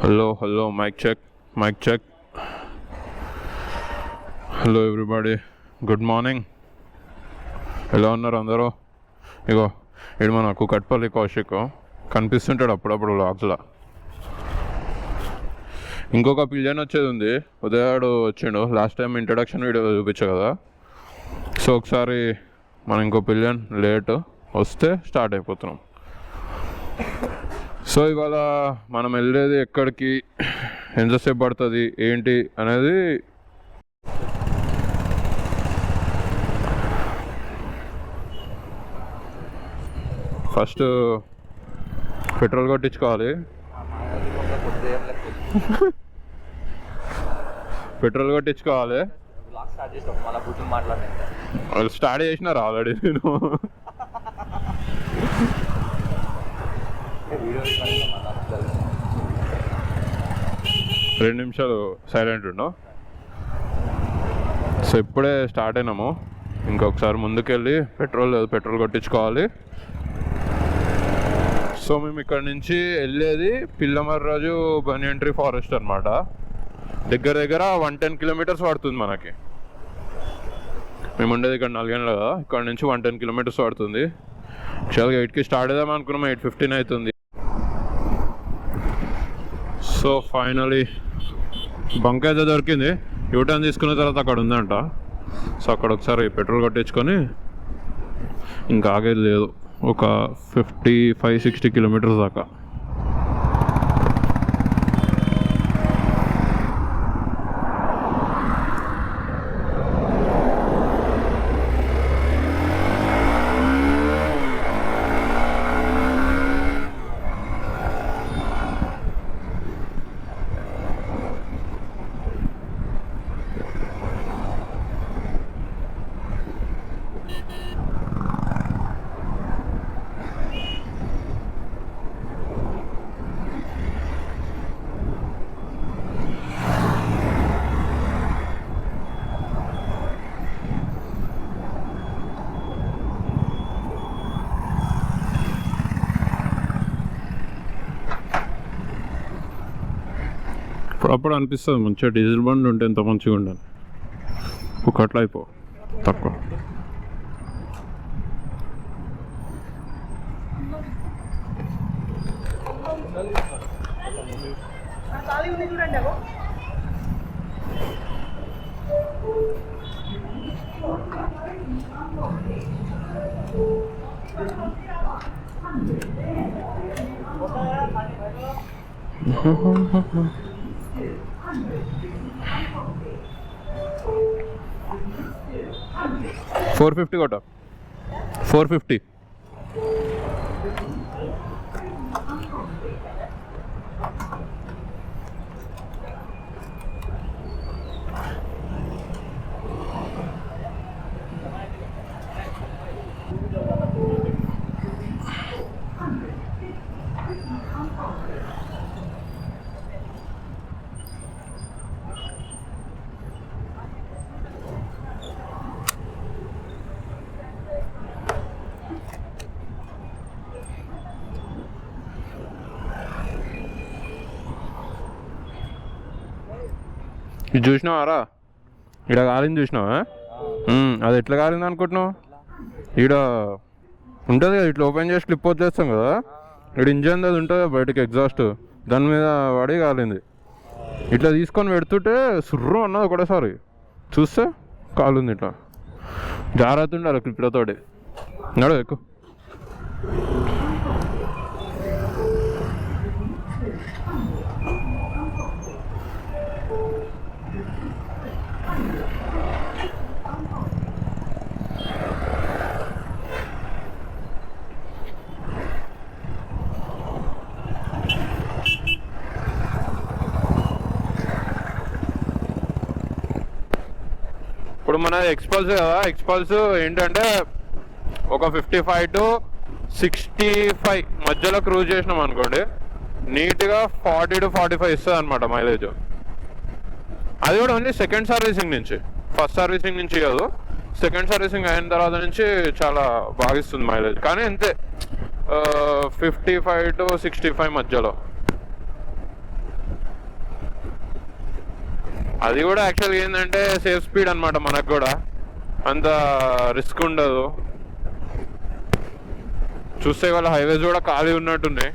Hello, mic check. Hello everybody, good morning. ఎలా ఉన్నారు అందరూ? ఇగో ఇడు మనకు కట్పల్లి కౌశిక్ కనిపిస్తుంటాడు అప్పుడప్పుడు వ్లాగ్స్లో. ఇంకొక పిల్లని వచ్చేది ఉంది, ఉదయాడు వచ్చిండు. లాస్ట్ టైం ఇంట్రడక్షన్ వీడియో చూపించా కదా, సో ఒకసారి మనం ఇంకో పిల్లని లేట్ వస్తే స్టార్ట్ అయిపోతున్నాం. సో ఇవాళ మనం వెళ్ళేది ఎక్కడికి, ఎంతసేపు పడుతుంది ఏంటి అనేది ఫస్ట్ పెట్రోల్ కొట్టించుకోవాలి. వాళ్ళు స్టార్ట్ చేసినారు ఆల్రెడీ. నేను 2 నిమిషాలు సైలెంట్ ఉండవు. సో ఇప్పుడే స్టార్ట్ అయినాము. ఇంకొకసారి ముందుకెళ్ళి పెట్రోల్ కొట్టించుకోవాలి. సో మేము ఇక్కడ నుంచి వెళ్ళేది పిల్లమర్రాజు బనియన్ ట్రీ ఫారెస్ట్ అనమాట. దగ్గర 110 కిలోమీటర్స్ పడుతుంది మనకి. మేము ఉండేది ఇక్కడ నల్గొండ కదా, ఇక్కడ నుంచి 110 కిలోమీటర్స్ పడుతుంది. యాక్చువల్గా 8కి స్టార్ట్ అవుదాం అనుకున్నాం, 8:15 అవుతుంది. సో ఫైనలీ బంక్ అయితే దొరికింది. యూటర్న్ తీసుకున్న తర్వాత అక్కడ ఉందంట. సో అక్కడ ఒకసారి పెట్రోల్ కొట్టించుకొని ఇంకా ఆగేది లేదు, ఒక 55-60 కిలోమీటర్స్ దాకా. అప్పుడు అనిపిస్తుంది మంచిగా డీజిల్ బండి ఉంటే ఎంత మంచిగా ఉండాలి. ఒకట్లా అయిపో తక్కువ. $450 కొట్ట, 450. ఇది చూసినావారా? ఈడ కాలింది చూసినావా? అది ఎట్లా కాలింది అనుకుంటున్నావు? ఈడ ఉంటుంది కదా, ఇట్లా ఓపెన్ చేసి క్లిప్ వదిలేస్తాం కదా, ఇక్కడ ఇంజన్ అది ఉంటుంది బయటకి, ఎగ్జాస్ట్ దాని మీద పడి కాలింది. ఇట్లా తీసుకొని పెడుతుంటే సుర్రు అన్నది ఒకటేసారి, చూస్తే కాలుంది. ఇట్లా జాగ్రత్త ఉండాలి క్లిప్లతోటి. నడు ఎక్కువ. ఇప్పుడు మన ఎక్స్పల్స్ కదా, ఎక్స్పల్స్ ఏంటంటే ఒక 55 to 65 మధ్యలో క్రూజ్ చేసినాం అనుకోండి, నీట్గా 40 to 45 ఇస్తుంది అనమాట మైలేజ్. అది కూడా ఓన్లీ సెకండ్ సర్వీసింగ్ నుంచి, ఫస్ట్ సర్వీసింగ్ నుంచి కాదు. సెకండ్ సర్వీసింగ్ అయిన తర్వాత నుంచి చాలా బాగా ఇస్తుంది మైలేజ్. కానీ అంతే 55 to 65 మధ్యలో. అది కూడా యాక్చువల్గా ఏంటంటే సేఫ్ స్పీడ్ అనమాట, మనకు కూడా అంత రిస్క్ ఉండదు. చూస్తే వాళ్ళ హైవేస్ కూడా ఖాళీ ఉన్నట్టున్నాయి.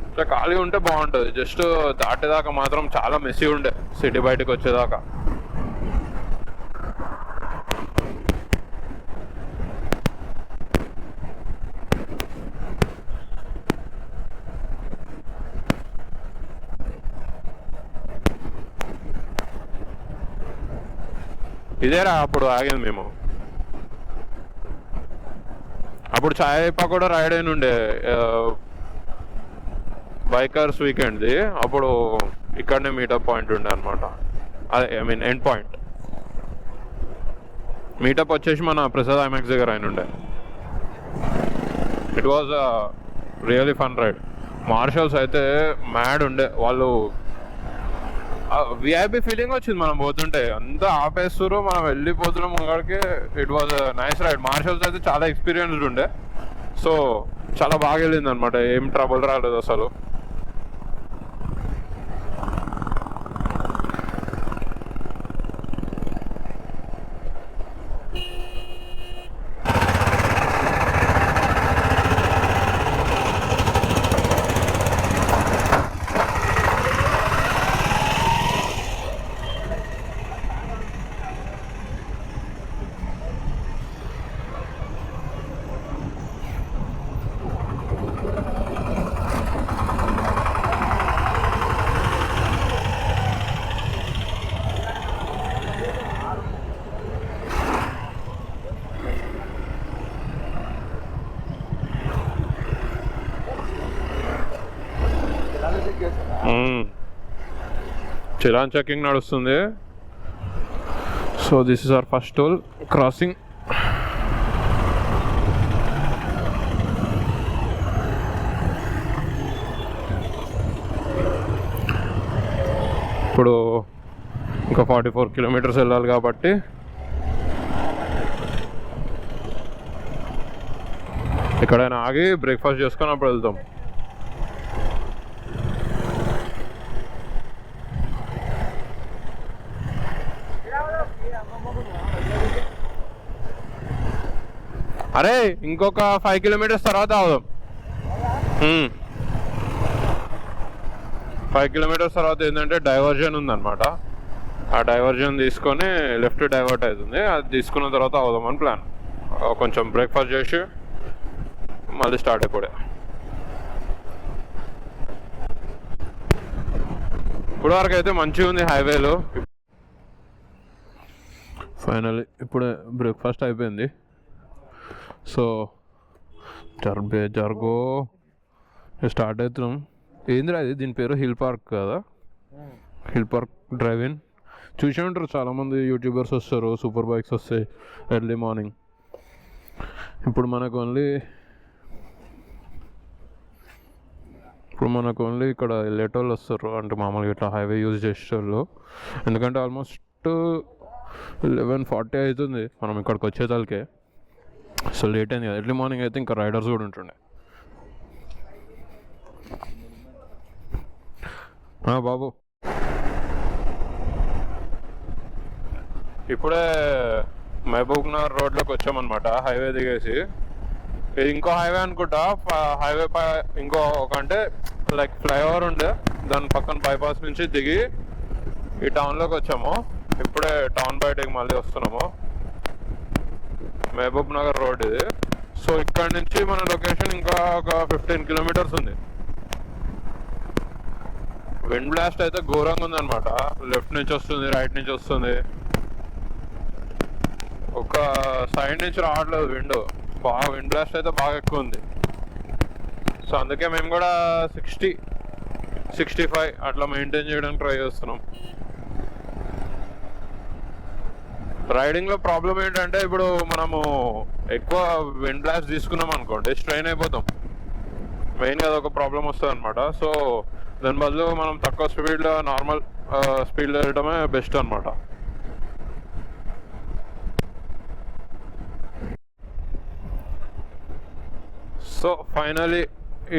ఇట్లా ఖాళీ ఉంటే బాగుంటుంది. జస్ట్ దాటేదాకా మాత్రం చాలా మెస్సీ ఉండే సిటీ బయటకు వచ్చేదాకా. ఇదేరా అప్పుడు ఆగింది మేము. అప్పుడు చాయ్ పకోడా రైడ్ అయిన ఉండే బైకర్స్ వీకెండ్ది. అప్పుడు ఇక్కడనే మీటప్ పాయింట్ ఉండే అనమాట. అదే I mean end point. Meetup వచ్చేసి మన ప్రసాద్ ఐమాక్స్ దగ్గర అయిన ఉండే. It was really fun ride. Marshals అయితే మ్యాడ్ ఉండే. వాళ్ళు విఐపి ఫీలింగ్ వచ్చింది మనం పోతుంటే. అంతా ఆపేస్తారు, మనం వెళ్ళిపోతున్నాం అక్కడికి. It was nice ride. Marshals అయితే చాలా ఎక్స్పీరియన్స్డ్ ఉండే, సో చాలా బాగా వెళ్ళింది అనమాట. ఏం ట్రబుల్ రాలేదు అసలు. చిరాన్ చెకింగ్ నడుస్తుంది. So this is our first toll crossing. ఇప్పుడు ఇంకా 44 కిలోమీటర్స్ వెళ్ళాలి కాబట్టి ఎక్కడైనా ఆగి బ్రేక్ఫాస్ట్ చేసుకొని అప్పుడు వెళ్తాం. అరే ఇంకొక 5 కిలోమీటర్స్ తర్వాత అవుదాం. 5 కిలోమీటర్స్ తర్వాత ఏంటంటే డైవర్జన్ ఉందన్నమాట. ఆ డైవర్జన్ తీసుకొని లెఫ్ట్ డైవర్ట్ అవుతుంది. అది తీసుకున్న తర్వాత అవుదామని ప్లాన్. కొంచెం బ్రేక్ఫాస్ట్ చేసి మళ్ళీ స్టార్ట్ అయిపోయా. ఇప్పుడు వరకు అయితే మంచిగా ఉంది హైవేలో. ఫైనల్లీ ఇప్పుడే బ్రేక్ఫాస్ట్ అయిపోయింది. సో జర్గో స్టార్ట్ అవుతున్నాం. ఏంద్రా ఇది, దీని పేరు హిల్ పార్క్ కదా, హిల్ పార్క్ డ్రైవ్ ఇన్. చూసే ఉంటారు చాలామంది యూట్యూబర్స్ వస్తారు, సూపర్ బైక్స్ వస్తాయి ఎర్లీ మార్నింగ్. ఇప్పుడు మనకు ఓన్లీ ఇక్కడ వెళ్ళేటోళ్ళు వస్తారు, అంటే మామూలుగా ఇట్లా హైవే యూజ్ చేసేటోళ్ళు. ఎందుకంటే ఆల్మోస్ట్ 11:40 అవుతుంది మనం ఇక్కడికి వచ్చేసరికి. సో లేట్ అయింది కదా. ఎర్లీ మార్నింగ్ అయితే ఇంకా రైడర్స్ కూడా ఉంటుండే. బాబు ఇప్పుడే మహబూబ్ నగర్ రోడ్లోకి వచ్చామన్నమాట, హైవే దిగేసి. ఇది ఇంకో హైవే అనుకుంటా. హైవే ఇంకో అంటే లైక్ ఫ్లైఓవర్ ఉండే, దాని పక్కన బైపాస్ నుంచి దిగి ఈ టౌన్లోకి వచ్చాము. ఇప్పుడే టౌన్ బయటకి మళ్ళీ వస్తున్నాము. మహబూబ్ నగర్ రోడ్ ఇది. సో ఇక్కడ నుంచి మన లొకేషన్ ఇంకా ఒక 15 కిలోమీటర్స్ ఉంది. విండ్ బ్లాస్ట్ అయితే ఘోరంగా ఉందన్నమాట. లెఫ్ట్ నుంచి వస్తుంది, రైట్ నుంచి వస్తుంది, ఒక సైడ్ నుంచి రావట్లేదు విండ్. బాగా విండ్ బ్లాస్ట్ అయితే బాగా ఎక్కువ ఉంది. సో అందుకే మేము కూడా 60-65 అట్లా మెయింటైన్ చేయడానికి ట్రై చేస్తున్నాం. రైడింగ్లో ప్రాబ్లం ఏంటంటే ఇప్పుడు మనము ఎక్కువ విండ్ బ్లాస్ట్ తీసుకున్నాం అనుకోండి, స్ట్రెయిన్ అయిపోతాం. మెయిన్గా అదొక ప్రాబ్లం వస్తుంది అనమాట. సో దాని బదులు మనం తక్కువ స్పీడ్లో నార్మల్ స్పీడ్లో వెళ్ళడమే బెస్ట్ అనమాట. So finally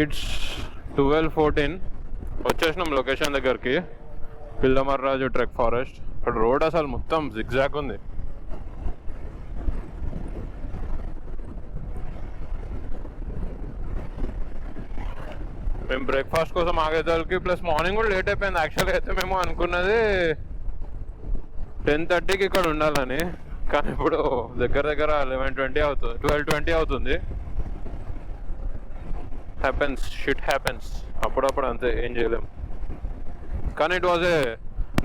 it's 12:14. వచ్చేసినాం లొకేషన్ దగ్గరికి, పిల్లమర్రాజు ట్రెక్ ఫారెస్ట్. ఇక్కడ రోడ్ అసలు మొత్తం జిగ్జాగ్ ఉంది. మేము బ్రేక్ఫాస్ట్ కోసం ఆగేదానికి ప్లస్ మార్నింగ్ కూడా లేట్ అయిపోయింది. యాక్చువల్గా అయితే మేము అనుకున్నది 10:30కి ఇక్కడ ఉండాలని, కానీ ఇప్పుడు దగ్గర దగ్గర 11:20 అవుతుంది, 12:20 అవుతుంది. హ్యాపెన్స్, షిట్ హ్యాపెన్స్, అప్పుడప్పుడు అంతే, ఏం చేయలేం. కానీ it was a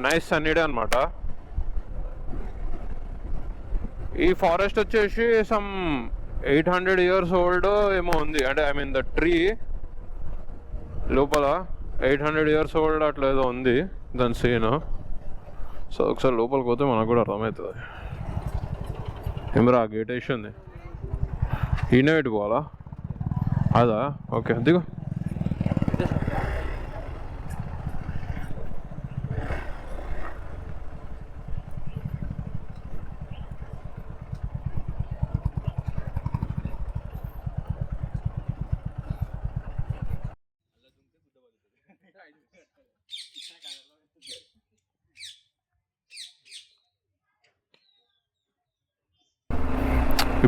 nice sunny day అనమాట. ఈ ఫారెస్ట్ వచ్చేసి సమ్ 800 years ఓల్డ్ ఏమో ఉంది, అంటే ఐ మీన్ ద ట్రీ లోపల 800 years ఓల్డ్ అట్లా ఏదో ఉంది దాని సీన్. సో ఒకసారి లోపలికి పోతే మనకు కూడా అర్థమవుతుంది. ఏమరా గేట్ వేసి ఉంది, ఈయన పెట్టి పోవాలా? అదా, ఓకే దిగు.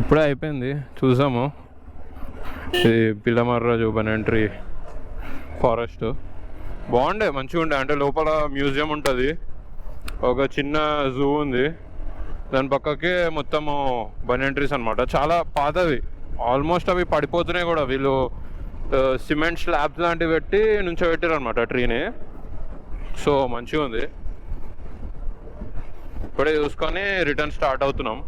ఇప్పుడే అయిపోయింది, చూసాము. ఇది పిల్లమర్రాజు బనెంట్రీ ఫారెస్ట్. బాగుండే, మంచిగా ఉండే. అంటే లోపల మ్యూజియం ఉంటుంది, ఒక చిన్న జూ ఉంది, దాని పక్కకే మొత్తము బనెంట్రీస్ అనమాట. చాలా పాతవి, ఆల్మోస్ట్ అవి పడిపోతున్నాయి కూడా. వీళ్ళు సిమెంట్ స్లాబ్స్ లాంటివి పెట్టి నుంచోబెట్టారు అనమాట ట్రీని. సో మంచిగా ఉంది. ఇప్పుడే చూసుకొని రిటర్న్ స్టార్ట్ అవుతున్నాం.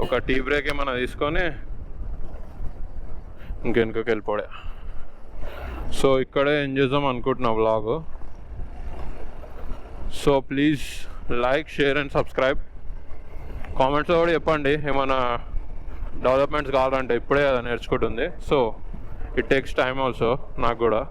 ఒక టీ బ్రేక్ ఏమైనా తీసుకొని ఇంకెనుకకి వెళ్ళిపోడే. సో ఇక్కడే ఎంజాయ్ చేద్దాం అనుకుంటున్నా vlog. So please like, share and subscribe. కామెంట్స్లో కూడా చెప్పండి ఏమైనా డెవలప్మెంట్స్ కావాలంటే, ఇప్పుడే కదా నేర్చుకుంటుంది. So it takes time also నాకు కూడా.